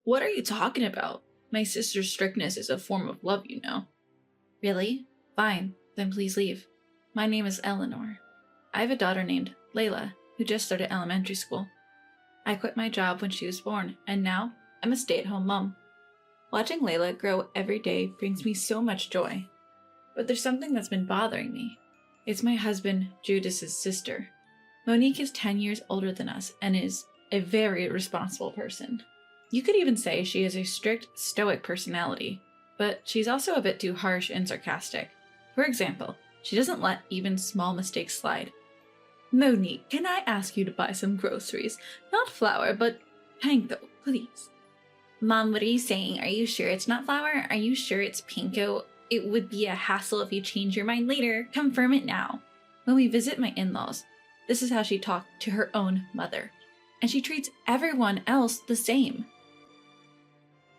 What are you talking about? My sister's strictness is a form of love, you know. Really? Fine, then please leave. My name is Eleanor. I have a daughter named Layla, who just started elementary school. I quit my job when she was born, and now I'm a stay-at-home mom. Watching Layla grow every day brings me so much joy. But there's something that's been bothering me. It's my husband, Judas's sister. Monique is 10 years older than us and is a very responsible person. You could even say she has a strict, stoic personality, but she's also a bit too harsh and sarcastic. For example, she doesn't let even small mistakes slide. Monique, can I ask you to buy some groceries? Not flour, but panko, please. Mom, what are you saying? Are you sure it's not flour? Are you sure it's panko? It would be a hassle if you change your mind later. Confirm it now. When we visit my in-laws, this is how she talked to her own mother. And she treats everyone else the same.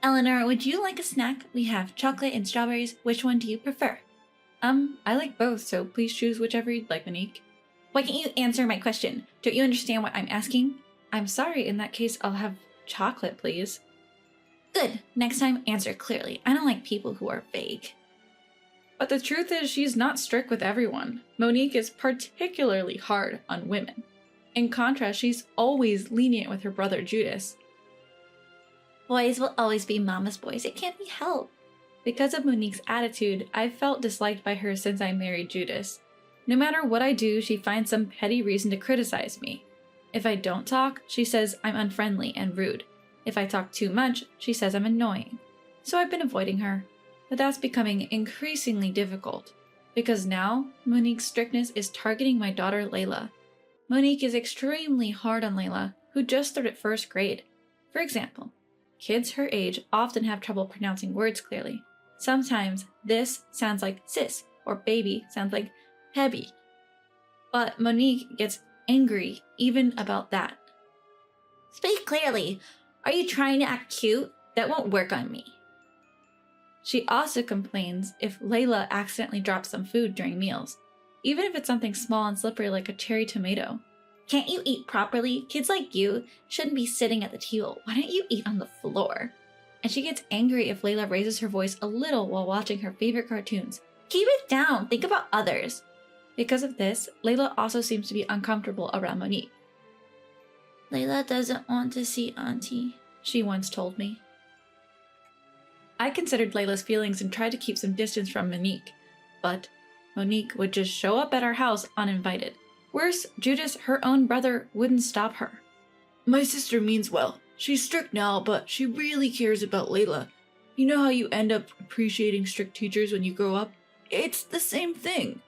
Eleanor, would you like a snack? We have chocolate and strawberries. Which one do you prefer? I like both, so please choose whichever you'd like, Monique. Why can't you answer my question? Don't you understand what I'm asking? I'm sorry, in that case, I'll have chocolate, please. Good. Next time, answer clearly. I don't like people who are vague. But the truth is, she's not strict with everyone. Monique is particularly hard on women. In contrast, she's always lenient with her brother Judas. Boys will always be mama's boys. It can't be helped. Because of Monique's attitude, I've felt disliked by her since I married Judas. No matter what I do, she finds some petty reason to criticize me. If I don't talk, she says I'm unfriendly and rude. If I talk too much, she says I'm annoying. So I've been avoiding her. But that's becoming increasingly difficult. Because now, Monique's strictness is targeting my daughter Layla. Monique is extremely hard on Layla, who just started first grade. For example, kids her age often have trouble pronouncing words clearly. Sometimes this sounds like sis, or baby sounds like heavy. But Monique gets angry even about that. Speak clearly. Are you trying to act cute? That won't work on me. She also complains if Layla accidentally drops some food during meals, even if it's something small and slippery like a cherry tomato. Can't you eat properly? Kids like you shouldn't be sitting at the table. Why don't you eat on the floor? And she gets angry if Layla raises her voice a little while watching her favorite cartoons. Keep it down. Think about others. Because of this, Layla also seems to be uncomfortable around Monique. Layla doesn't want to see Auntie, she once told me. I considered Layla's feelings and tried to keep some distance from Monique, but Monique would just show up at our house uninvited. Worse, Judas, her own brother, wouldn't stop her. My sister means well. She's strict now, but she really cares about Layla. You know how you end up appreciating strict teachers when you grow up? It's the same thing.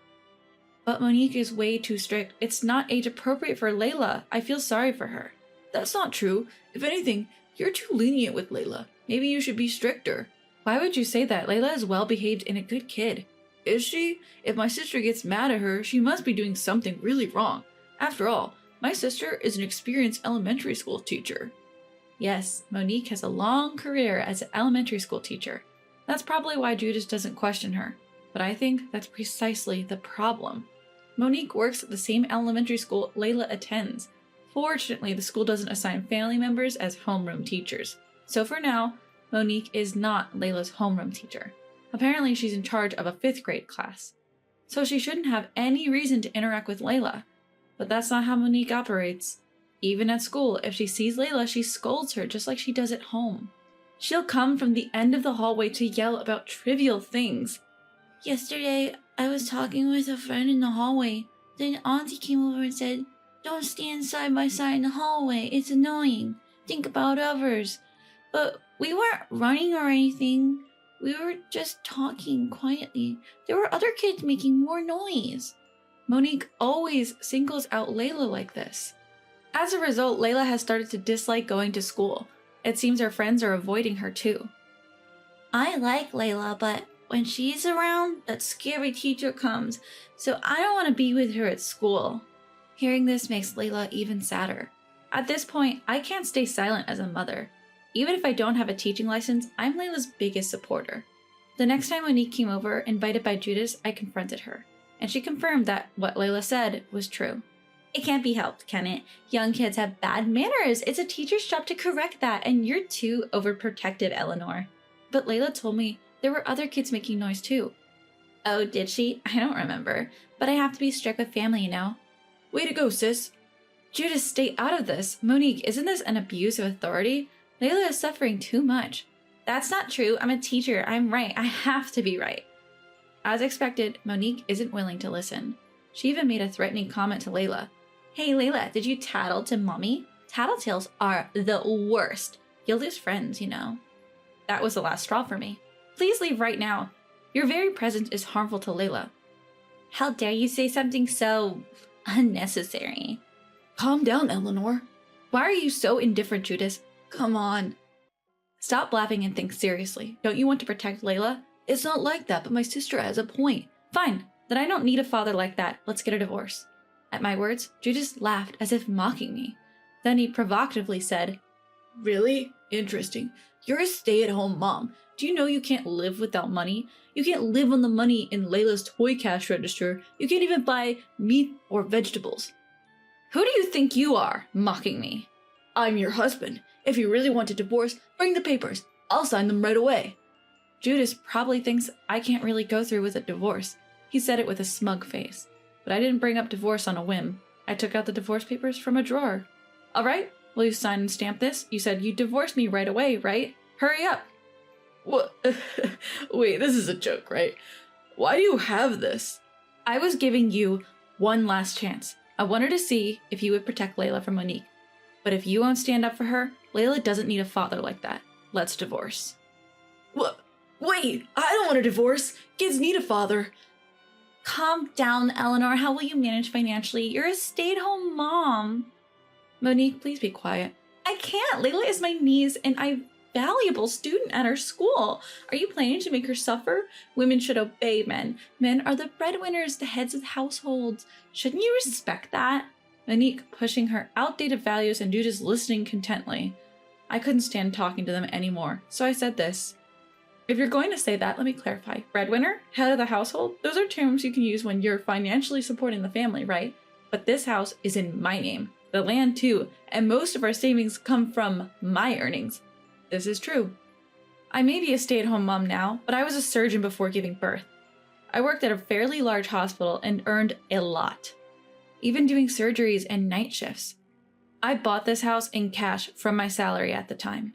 But Monique is way too strict. It's not age appropriate for Layla. I feel sorry for her. That's not true. If anything, you're too lenient with Layla. Maybe you should be stricter. Why would you say that? Layla is well behaved and a good kid. Is she? If my sister gets mad at her, she must be doing something really wrong. After all, my sister is an experienced elementary school teacher. Yes, Monique has a long career as an elementary school teacher. That's probably why Judas doesn't question her. But I think that's precisely the problem. Monique works at the same elementary school Layla attends. Fortunately, the school doesn't assign family members as homeroom teachers. So for now, Monique is not Layla's homeroom teacher. Apparently, she's in charge of a 5th grade class. So she shouldn't have any reason to interact with Layla. But that's not how Monique operates. Even at school, if she sees Layla, she scolds her just like she does at home. She'll come from the end of the hallway to yell about trivial things. Yesterday, I was talking with a friend in the hallway. Then Auntie came over and said, "Don't stand side by side in the hallway. It's annoying. Think about others." But we weren't running or anything. We were just talking quietly. There were other kids making more noise. Monique always singles out Layla like this. As a result, Layla has started to dislike going to school. It seems her friends are avoiding her too. I like Layla, but when she's around, that scary teacher comes, so I don't want to be with her at school. Hearing this makes Layla even sadder. At this point, I can't stay silent as a mother. Even if I don't have a teaching license, I'm Layla's biggest supporter. The next time Monique came over, invited by Judas, I confronted her, and she confirmed that what Layla said was true. It can't be helped, can it? Young kids have bad manners. It's a teacher's job to correct that, and you're too overprotective, Eleanor. But Layla told me there were other kids making noise too. Oh, did she? I don't remember. But I have to be strict with family, you know. Way to go, sis. Judas, stay out of this. Monique, isn't this an abuse of authority? Layla is suffering too much. That's not true. I'm a teacher. I'm right. I have to be right. As expected, Monique isn't willing to listen. She even made a threatening comment to Layla. Hey, Layla, did you tattle to mommy? Tattletales are the worst. You'll lose friends, you know. That was the last straw for me. Please leave right now. Your very presence is harmful to Layla. How dare you say something so unnecessary? Calm down, Eleanor. Why are you so indifferent, Judas? Come on. Stop laughing and think seriously. Don't you want to protect Layla? It's not like that, but my sister has a point. Fine, then I don't need a father like that. Let's get a divorce. At my words, Judas laughed as if mocking me. Then he provocatively said, Really? Interesting. You're a stay-at-home mom. Do you know you can't live without money? You can't live on the money in Layla's toy cash register. You can't even buy meat or vegetables. Who do you think you are, mocking me? I'm your husband. If you really want a divorce, bring the papers. I'll sign them right away. Judas probably thinks I can't really go through with a divorce. He said it with a smug face. But I didn't bring up divorce on a whim. I took out the divorce papers from a drawer. All right, will you sign and stamp this? You said you'd divorce me right away, right? Hurry up. What? Wait, this is a joke, right? Why do you have this? I was giving you one last chance. I wanted to see if you would protect Layla from Monique. But if you won't stand up for her, Layla doesn't need a father like that. Let's divorce. What? Wait, I don't want a divorce. Kids need a father. Calm down, Eleanor. How will you manage financially? You're a stay-at-home mom. Monique, please be quiet. I can't. Layla is my niece and I'm a valuable student at our school. Are you planning to make her suffer? Women should obey men. Men are the breadwinners, the heads of households. Shouldn't you respect that? Monique pushing her outdated values and Judas listening contently. I couldn't stand talking to them anymore, so I said this. If you're going to say that, let me clarify. Breadwinner? Head of the household? Those are terms you can use when you're financially supporting the family, right? But this house is in my name. The land too, and most of our savings come from my earnings. This is true. I may be a stay-at-home mom now, but I was a surgeon before giving birth. I worked at a fairly large hospital and earned a lot, even doing surgeries and night shifts. I bought this house in cash from my salary at the time.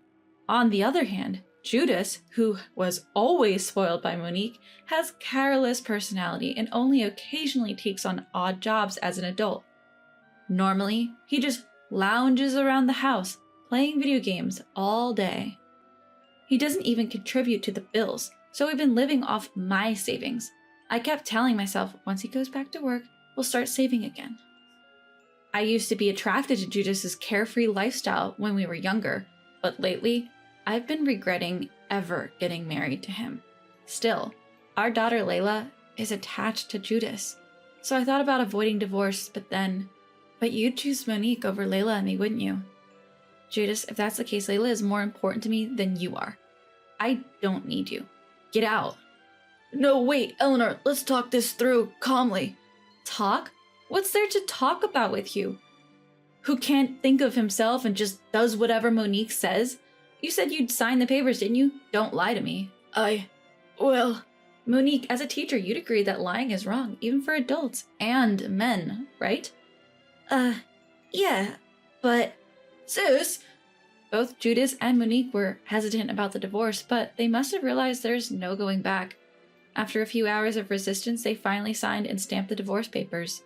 On the other hand, Judas, who was always spoiled by Monique, has careless personality and only occasionally takes on odd jobs as an adult. Normally, he just lounges around the house, playing video games all day. He doesn't even contribute to the bills, so we've been living off my savings. I kept telling myself, once he goes back to work, we'll start saving again. I used to be attracted to Judas's carefree lifestyle when we were younger, but lately, I've been regretting ever getting married to him. Still, our daughter Layla is attached to Judas, so I thought about avoiding divorce, but you'd choose Monique over Layla and me, wouldn't you? Judas, if that's the case, Layla is more important to me than you are. I don't need you. Get out. No, wait, Eleanor, let's talk this through calmly. Talk? What's there to talk about with you? Who can't think of himself and just does whatever Monique says? You said you'd sign the papers, didn't you? Don't lie to me. Well, Monique, as a teacher, you'd agree that lying is wrong, even for adults and men, right? Yeah, but... Sis! Both Judas and Monique were hesitant about the divorce, but they must have realized there's no going back. After a few hours of resistance, they finally signed and stamped the divorce papers.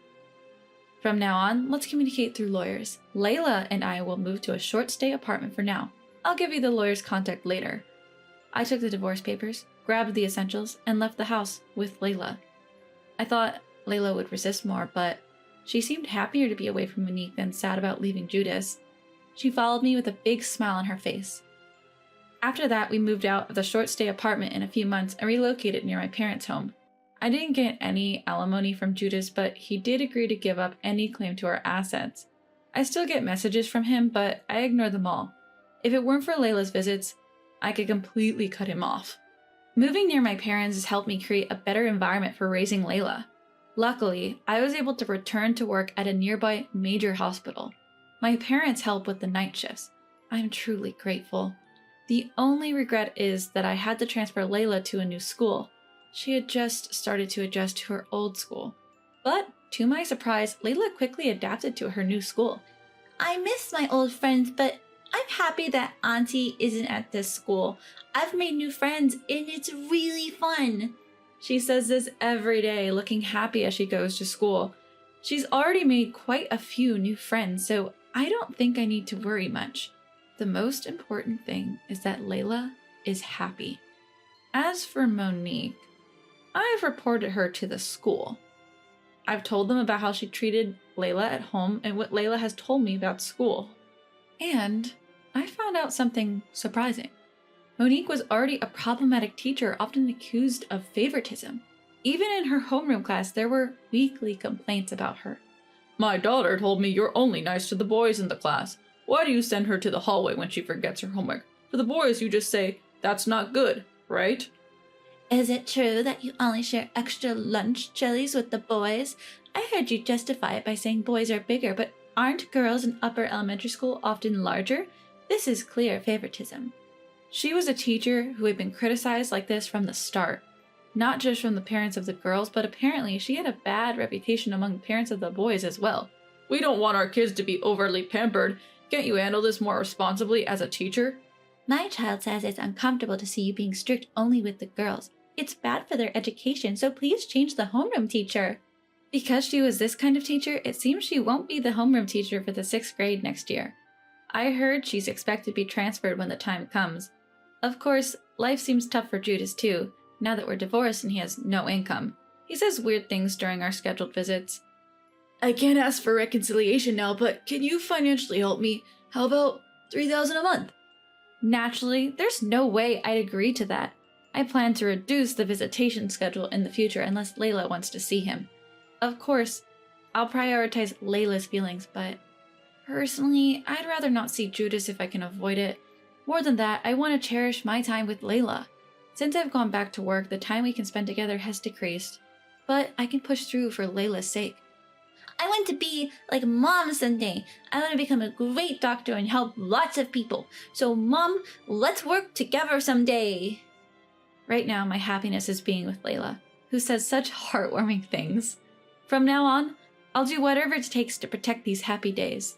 From now on, let's communicate through lawyers. Layla and I will move to a short-stay apartment for now. I'll give you the lawyer's contact later. I took the divorce papers, grabbed the essentials, and left the house with Layla. I thought Layla would resist more, but she seemed happier to be away from Monique than sad about leaving Judas. She followed me with a big smile on her face. After that, we moved out of the short-stay apartment in a few months and relocated near my parents' home. I didn't get any alimony from Judas, but he did agree to give up any claim to our assets. I still get messages from him, but I ignore them all. If it weren't for Layla's visits, I could completely cut him off. Moving near my parents has helped me create a better environment for raising Layla. Luckily, I was able to return to work at a nearby major hospital. My parents help with the night shifts. I'm truly grateful. The only regret is that I had to transfer Layla to a new school. She had just started to adjust to her old school. But, to my surprise, Layla quickly adapted to her new school. I miss my old friends, but I'm happy that Auntie isn't at this school. I've made new friends and it's really fun. She says this every day, looking happy as she goes to school. She's already made quite a few new friends, so I don't think I need to worry much. The most important thing is that Layla is happy. As for Monique, I've reported her to the school. I've told them about how she treated Layla at home and what Layla has told me about school. And I found out something surprising. Monique was already a problematic teacher, often accused of favoritism. Even in her homeroom class, there were weekly complaints about her. My daughter told me you're only nice to the boys in the class. Why do you send her to the hallway when she forgets her homework? For the boys, you just say, that's not good, right? Is it true that you only share extra lunch jellies with the boys? I heard you justify it by saying boys are bigger, but aren't girls in upper elementary school often larger? This is clear favoritism. She was a teacher who had been criticized like this from the start. Not just from the parents of the girls, but apparently she had a bad reputation among the parents of the boys as well. We don't want our kids to be overly pampered. Can't you handle this more responsibly as a teacher? My child says it's uncomfortable to see you being strict only with the girls. It's bad for their education, so please change the homeroom teacher. Because she was this kind of teacher, it seems she won't be the homeroom teacher for the 6th grade next year. I heard she's expected to be transferred when the time comes. Of course, life seems tough for Judas too, now that we're divorced and he has no income. He says weird things during our scheduled visits. I can't ask for reconciliation now, but can you financially help me? How about $3,000 a month? Naturally, there's no way I'd agree to that. I plan to reduce the visitation schedule in the future unless Layla wants to see him. Of course, I'll prioritize Layla's feelings, but personally, I'd rather not see Judas if I can avoid it. More than that, I want to cherish my time with Layla. Since I've gone back to work, the time we can spend together has decreased. But I can push through for Layla's sake. I want to be like Mom someday. I want to become a great doctor and help lots of people. So Mom, let's work together someday. Right now, my happiness is being with Layla, who says such heartwarming things. From now on, I'll do whatever it takes to protect these happy days.